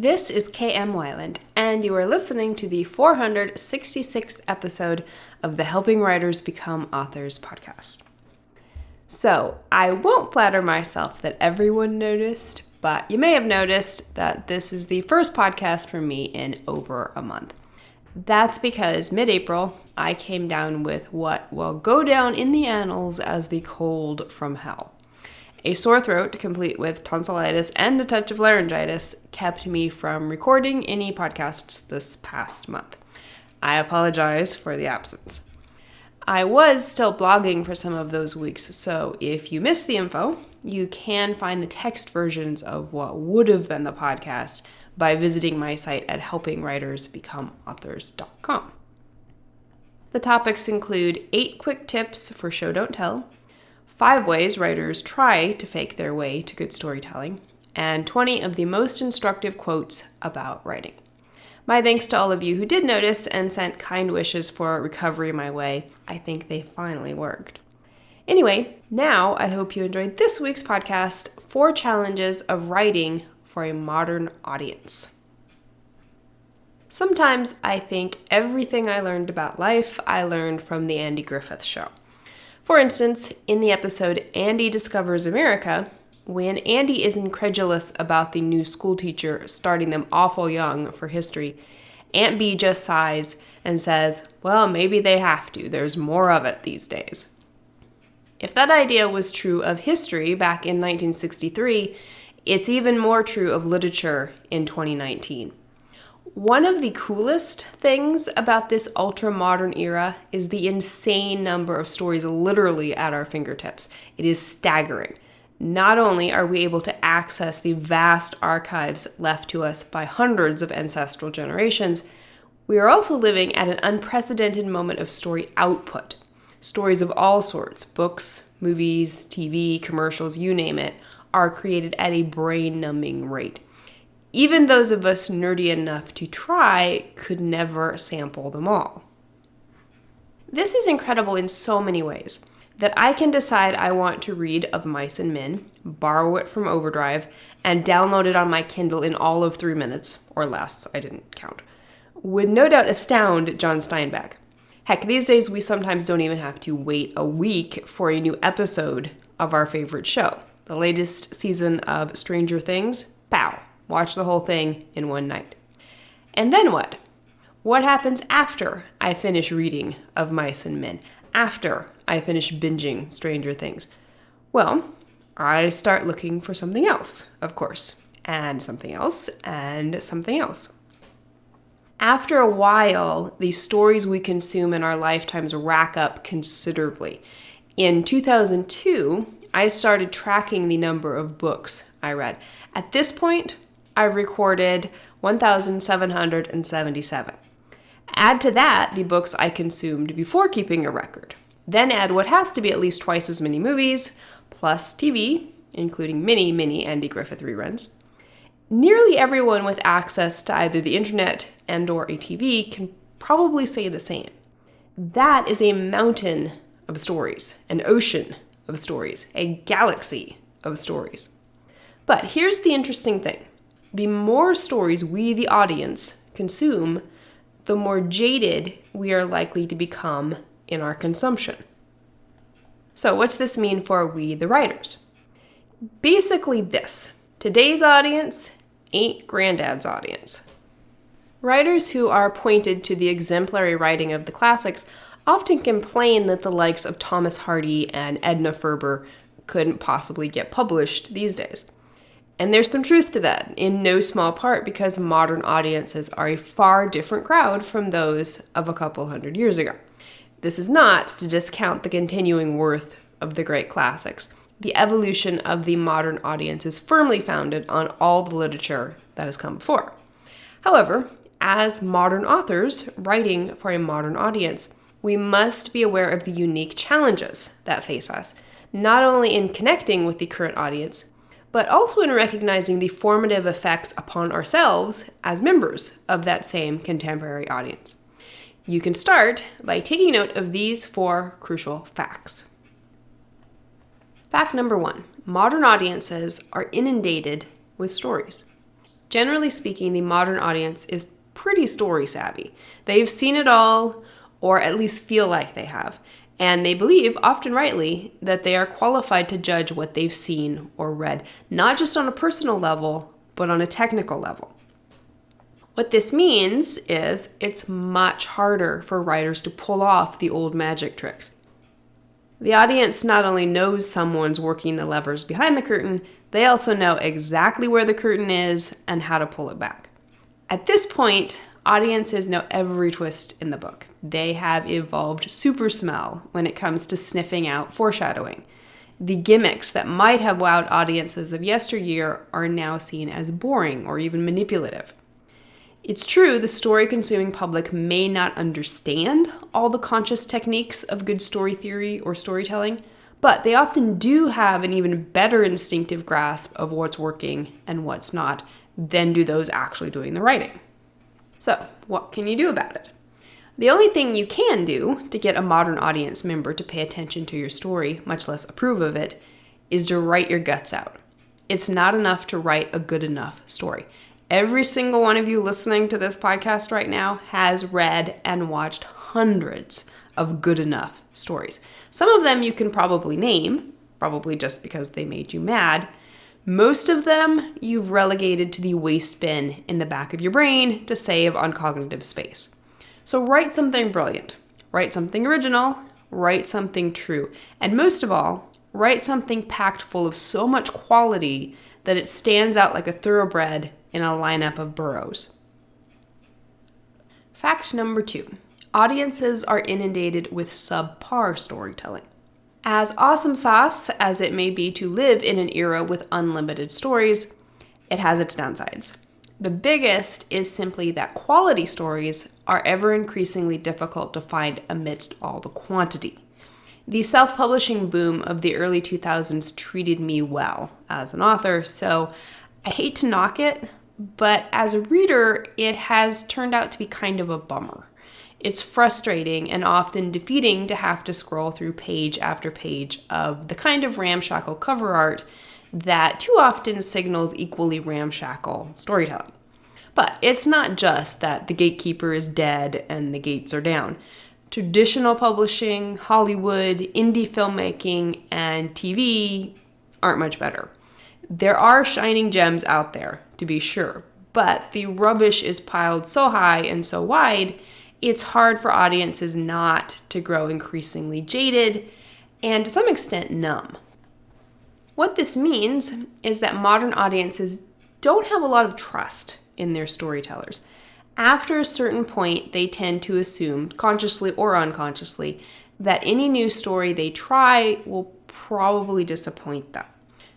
This is KM Weiland, and you are listening to the 466th episode of the Helping Writers Become Authors podcast. So, I won't flatter myself that everyone noticed, but you may have noticed that this is the first podcast for me in over a month. That's because mid-April, I came down with what will go down in the annals as the cold from hell. A sore throat, complete with tonsillitis and a touch of laryngitis, kept me from recording any podcasts this past month. I apologize for the absence. I was still blogging for some of those weeks, so if you missed the info, you can find the text versions of what would have been the podcast by visiting my site at helpingwritersbecomeauthors.com. The topics include 8 quick tips for show don't tell, 5 ways writers try to fake their way to good storytelling, and 20 of the most instructive quotes about writing. My thanks to all of you who did notice and sent kind wishes for recovery my way. I think they finally worked. Anyway, now I hope you enjoyed this week's podcast, 4 Challenges of Writing for a Modern Audience. Sometimes I think everything I learned about life, I learned from the Andy Griffith Show. For instance, in the episode Andy Discovers America, when Andy is incredulous about the new school teacher starting them awful young for history, Aunt Bee just sighs and says, well, maybe they have to. There's more of it these days. If that idea was true of history back in 1963, it's even more true of literature in 2019. One of the coolest things about this ultra-modern era is the insane number of stories literally at our fingertips. It is staggering. Not only are we able to access the vast archives left to us by hundreds of ancestral generations, we are also living at an unprecedented moment of story output. Stories of all sorts, books, movies, TV, commercials, you name it, are created at a brain-numbing rate. Even those of us nerdy enough to try could never sample them all. This is incredible in so many ways that I can decide I want to read Of Mice and Men, borrow it from Overdrive, and download it on my Kindle in all of 3 minutes, or less, I didn't count, would no doubt astound John Steinbeck. Heck, these days we sometimes don't even have to wait a week for a new episode of our favorite show. The latest season of Stranger Things, pow! Watch the whole thing in one night. And then what? What happens after I finish reading Of Mice and Men? After I finish binging Stranger Things? Well, I start looking for something else, of course, and something else, and something else. After a while, the stories we consume in our lifetimes rack up considerably. In 2002, I started tracking the number of books I read. At this point, I've recorded 1,777. Add to that the books I consumed before keeping a record. Then add what has to be at least twice as many movies, plus TV, including many Andy Griffith reruns. Nearly everyone with access to either the internet and/or a TV can probably say the same. That is a mountain of stories, an ocean of stories, a galaxy of stories. But here's the interesting thing. The more stories we, the audience, consume, the more jaded we are likely to become in our consumption. So what's this mean for we, the writers? Basically this. Today's audience ain't Granddad's audience. Writers who are pointed to the exemplary writing of the classics often complain that the likes of Thomas Hardy and Edna Ferber couldn't possibly get published these days. And there's some truth to that, in no small part because modern audiences are a far different crowd from those of a couple hundred years ago. This is not to discount the continuing worth of the great classics. The evolution of the modern audience is firmly founded on all the literature that has come before. However, as modern authors writing for a modern audience, we must be aware of the unique challenges that face us, not only in connecting with the current audience, but also in recognizing the formative effects upon ourselves as members of that same contemporary audience. You can start by taking note of these 4 crucial facts. Fact number 1, modern audiences are inundated with stories. Generally speaking, the modern audience is pretty story savvy. They've seen it all, or at least feel like they have, and they believe, often rightly, that they are qualified to judge what they've seen or read, not just on a personal level, but on a technical level. What this means is it's much harder for writers to pull off the old magic tricks. The audience not only knows someone's working the levers behind the curtain, they also know exactly where the curtain is and how to pull it back. At this point, audiences know every twist in the book. They have evolved super smell when it comes to sniffing out foreshadowing. The gimmicks that might have wowed audiences of yesteryear are now seen as boring or even manipulative. It's true, the story-consuming public may not understand all the conscious techniques of good story theory or storytelling, but they often do have an even better instinctive grasp of what's working and what's not than do those actually doing the writing. So, what can you do about it? The only thing you can do to get a modern audience member to pay attention to your story, much less approve of it, is to write your guts out. It's not enough to write a good enough story. Every single one of you listening to this podcast right now has read and watched hundreds of good enough stories. Some of them you can probably name, probably just because they made you mad. Most of them you've relegated to the waste bin in the back of your brain to save on cognitive space. So write something brilliant, write something original, write something true, and most of all, write something packed full of so much quality that it stands out like a thoroughbred in a lineup of burros. Fact number 2. Audiences are inundated with subpar storytelling. As awesome sauce as it may be to live in an era with unlimited stories, it has its downsides. The biggest is simply that quality stories are ever increasingly difficult to find amidst all the quantity. The self-publishing boom of the early 2000s treated me well as an author, so I hate to knock it, but as a reader, it has turned out to be kind of a bummer. It's frustrating and often defeating to have to scroll through page after page of the kind of ramshackle cover art that too often signals equally ramshackle storytelling. But it's not just that the gatekeeper is dead and the gates are down. Traditional publishing, Hollywood, indie filmmaking, and TV aren't much better. There are shining gems out there, to be sure, but the rubbish is piled so high and so wide, it's hard for audiences not to grow increasingly jaded and to some extent numb. What this means is that modern audiences don't have a lot of trust in their storytellers. After a certain point, they tend to assume, consciously or unconsciously, that any new story they try will probably disappoint them.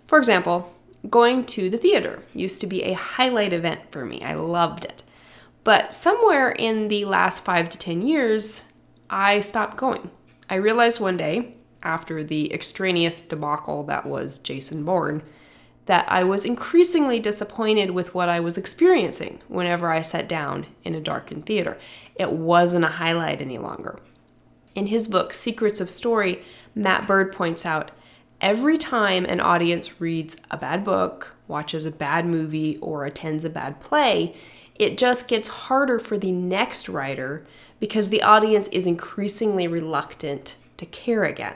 For example, going to the theater used to be a highlight event for me. I loved it. But somewhere in the last 5 to 10 years, I stopped going. I realized one day, after the extraneous debacle that was Jason Bourne, that I was increasingly disappointed with what I was experiencing whenever I sat down in a darkened theater. It wasn't a highlight any longer. In his book, Secrets of Story, Matt Bird points out, every time an audience reads a bad book, watches a bad movie, or attends a bad play, it just gets harder for the next writer because the audience is increasingly reluctant to care again.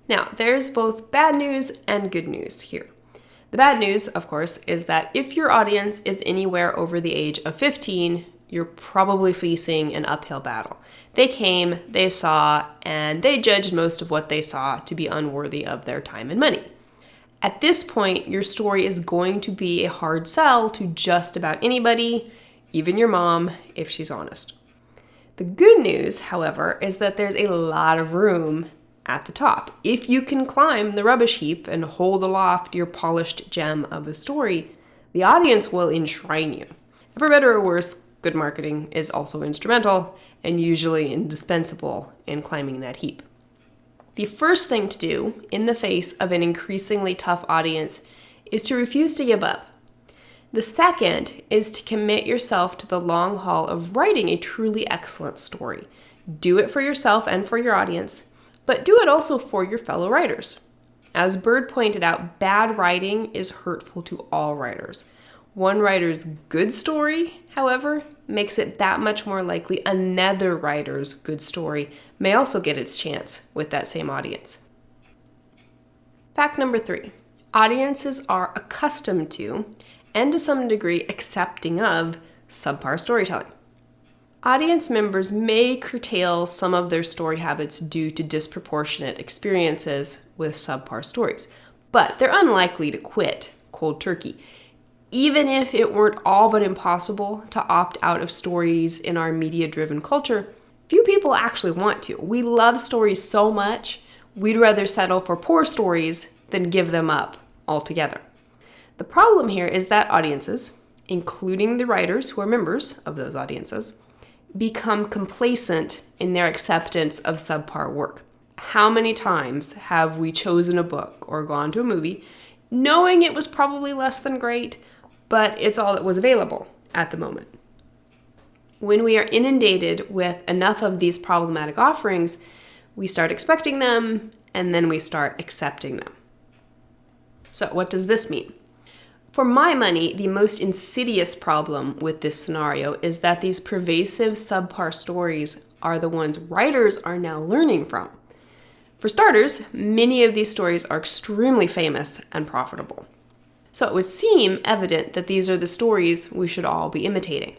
Now, there's both bad news and good news here. The bad news, of course, is that if your audience is anywhere over the age of 15, you're probably facing an uphill battle. They came, they saw, and they judged most of what they saw to be unworthy of their time and money. At this point, your story is going to be a hard sell to just about anybody, even your mom, if she's honest. The good news, however, is that there's a lot of room at the top. If you can climb the rubbish heap and hold aloft your polished gem of a story, the audience will enshrine you. For better or worse, good marketing is also instrumental and usually indispensable in climbing that heap. The first thing to do in the face of an increasingly tough audience is to refuse to give up. The second is to commit yourself to the long haul of writing a truly excellent story. Do it for yourself and for your audience, but do it also for your fellow writers. As Bird pointed out, bad writing is hurtful to all writers. One writer's good story, however, makes it that much more likely another writer's good story may also get its chance with that same audience. Fact number 3. Audiences are accustomed to, and to some degree accepting of, subpar storytelling. Audience members may curtail some of their story habits due to disproportionate experiences with subpar stories, but they're unlikely to quit cold turkey. Even if it weren't all but impossible to opt out of stories in our media-driven culture, few people actually want to. We love stories so much, we'd rather settle for poor stories than give them up altogether. The problem here is that audiences, including the writers who are members of those audiences, become complacent in their acceptance of subpar work. How many times have we chosen a book or gone to a movie knowing it was probably less than great, but it's all that was available at the moment? When we are inundated with enough of these problematic offerings, we start expecting them, and then we start accepting them. So what does this mean? For my money, the most insidious problem with this scenario is that these pervasive subpar stories are the ones writers are now learning from. For starters, many of these stories are extremely famous and profitable. So it would seem evident that these are the stories we should all be imitating.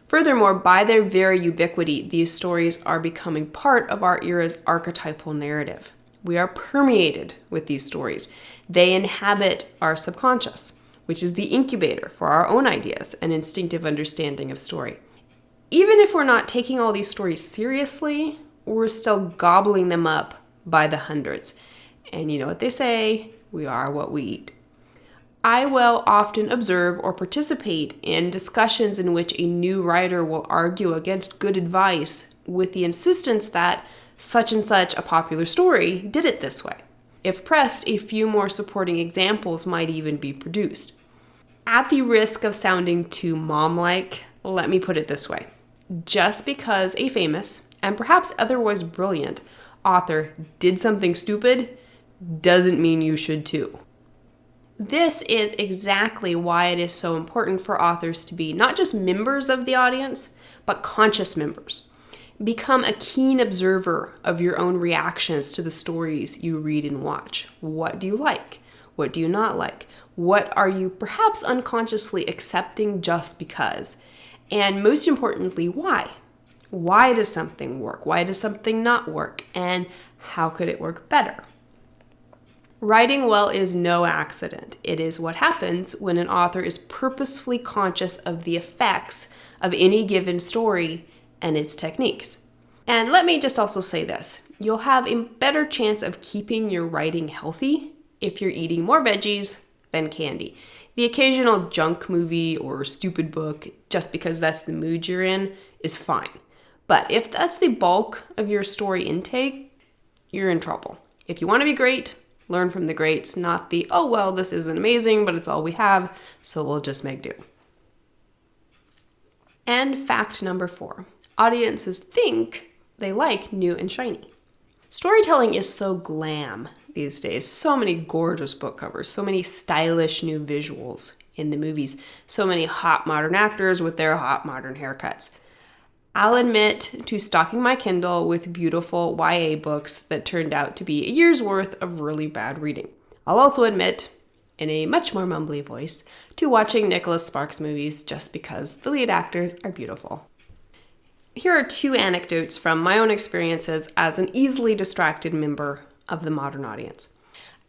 Furthermore, by their very ubiquity, these stories are becoming part of our era's archetypal narrative. We are permeated with these stories. They inhabit our subconscious, which is the incubator for our own ideas and instinctive understanding of story. Even if we're not taking all these stories seriously, we're still gobbling them up by the hundreds. And you know what they say, we are what we eat. I will often observe or participate in discussions in which a new writer will argue against good advice with the insistence that such and such a popular story did it this way. If pressed, a few more supporting examples might even be produced. At the risk of sounding too mom-like, let me put it this way. Just because a famous, and perhaps otherwise brilliant, author did something stupid doesn't mean you should too. This is exactly why it is so important for authors to be not just members of the audience, but conscious members. Become a keen observer of your own reactions to the stories you read and watch. What do you like? What do you not like? What are you perhaps unconsciously accepting just because? And most importantly, why? Why does something work? Why does something not work? And how could it work better? Writing well is no accident. It is what happens when an author is purposefully conscious of the effects of any given story and its techniques. And let me just also say this. You'll have a better chance of keeping your writing healthy if you're eating more veggies than candy. The occasional junk movie or stupid book, just because that's the mood you're in, is fine. But if that's the bulk of your story intake, you're in trouble. If you want to be great, learn from the greats, not the, oh, well, this isn't amazing, but it's all we have, so we'll just make do. And fact number 4, audiences think they like new and shiny. Storytelling is so glam these days. So many gorgeous book covers, so many stylish new visuals in the movies, so many hot modern actors with their hot modern haircuts. I'll admit to stocking my Kindle with beautiful YA books that turned out to be a year's worth of really bad reading. I'll also admit, in a much more mumbly voice, to watching Nicholas Sparks movies just because the lead actors are beautiful. Here are 2 anecdotes from my own experiences as an easily distracted member of the modern audience.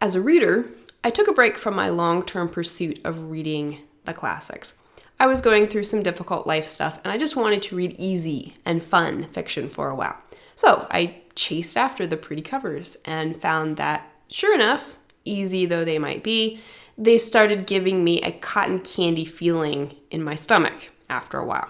As a reader, I took a break from my long-term pursuit of reading the classics. I was going through some difficult life stuff, and I just wanted to read easy and fun fiction for a while. So I chased after the pretty covers and found that, sure enough, easy though they might be, they started giving me a cotton candy feeling in my stomach after a while.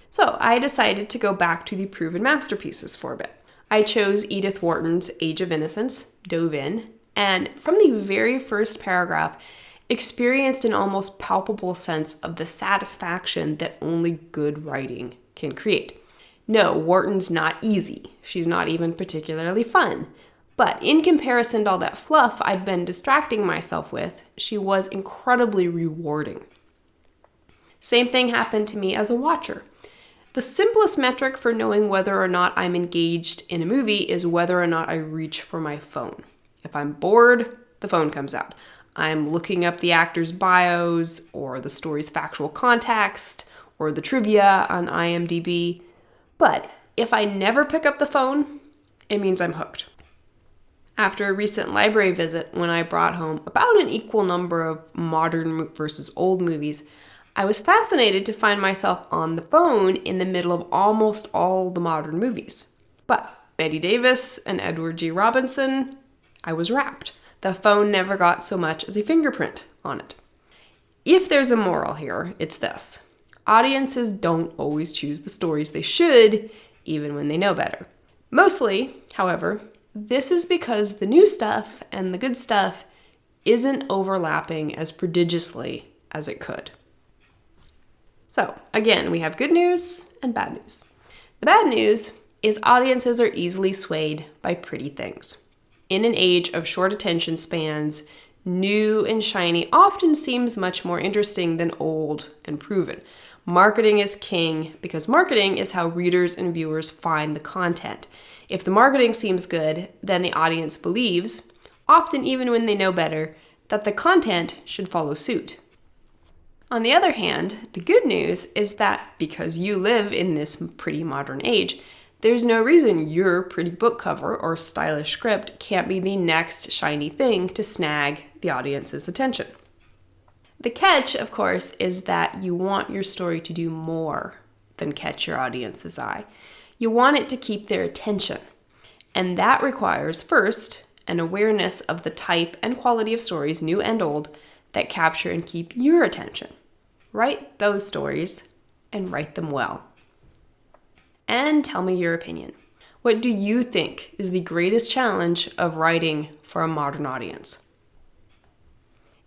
So I decided to go back to the proven masterpieces for a bit. I chose Edith Wharton's Age of Innocence, dove in, and from the very first paragraph, experienced an almost palpable sense of the satisfaction that only good writing can create. No, Wharton's not easy. She's not even particularly fun. But in comparison to all that fluff I'd been distracting myself with, she was incredibly rewarding. Same thing happened to me as a watcher. The simplest metric for knowing whether or not I'm engaged in a movie is whether or not I reach for my phone. If I'm bored, the phone comes out. I'm looking up the actors' bios or the story's factual context or the trivia on IMDb. But if I never pick up the phone, it means I'm hooked. After a recent library visit, when I brought home about an equal number of modern versus old movies, I was fascinated to find myself on the phone in the middle of almost all the modern movies. But Bette Davis and Edward G. Robinson, I was wrapped. The phone never got so much as a fingerprint on it. If there's a moral here, it's this. Audiences don't always choose the stories they should, even when they know better. Mostly, however, this is because the new stuff and the good stuff isn't overlapping as prodigiously as it could. So, again, we have good news and bad news. The bad news is audiences are easily swayed by pretty things. In an age of short attention spans, new and shiny often seems much more interesting than old and proven. Marketing is king because marketing is how readers and viewers find the content. If the marketing seems good, then the audience believes, often even when they know better, that the content should follow suit. On the other hand, the good news is that because you live in this pretty modern age, there's no reason your pretty book cover or stylish script can't be the next shiny thing to snag the audience's attention. The catch, of course, is that you want your story to do more than catch your audience's eye. You want it to keep their attention. And that requires, first, an awareness of the type and quality of stories, new and old, that capture and keep your attention. Write those stories and write them well. And tell me your opinion. What do you think is the greatest challenge of writing for a modern audience?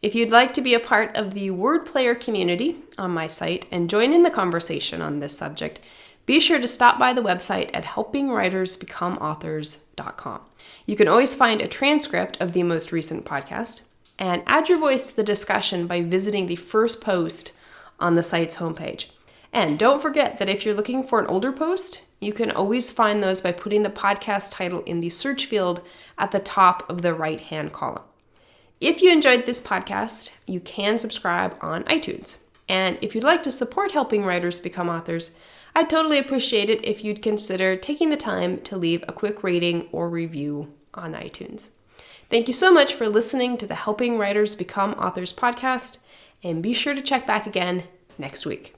If you'd like to be a part of the Word Player community on my site and join in the conversation on this subject, be sure to stop by the website at helpingwritersbecomeauthors.com. You can always find a transcript of the most recent podcast and add your voice to the discussion by visiting the first post on the site's homepage. And don't forget that if you're looking for an older post, you can always find those by putting the podcast title in the search field at the top of the right-hand column. If you enjoyed this podcast, you can subscribe on iTunes. And if you'd like to support Helping Writers Become Authors, I'd totally appreciate it if you'd consider taking the time to leave a quick rating or review on iTunes. Thank you so much for listening to the Helping Writers Become Authors podcast, and be sure to check back again next week.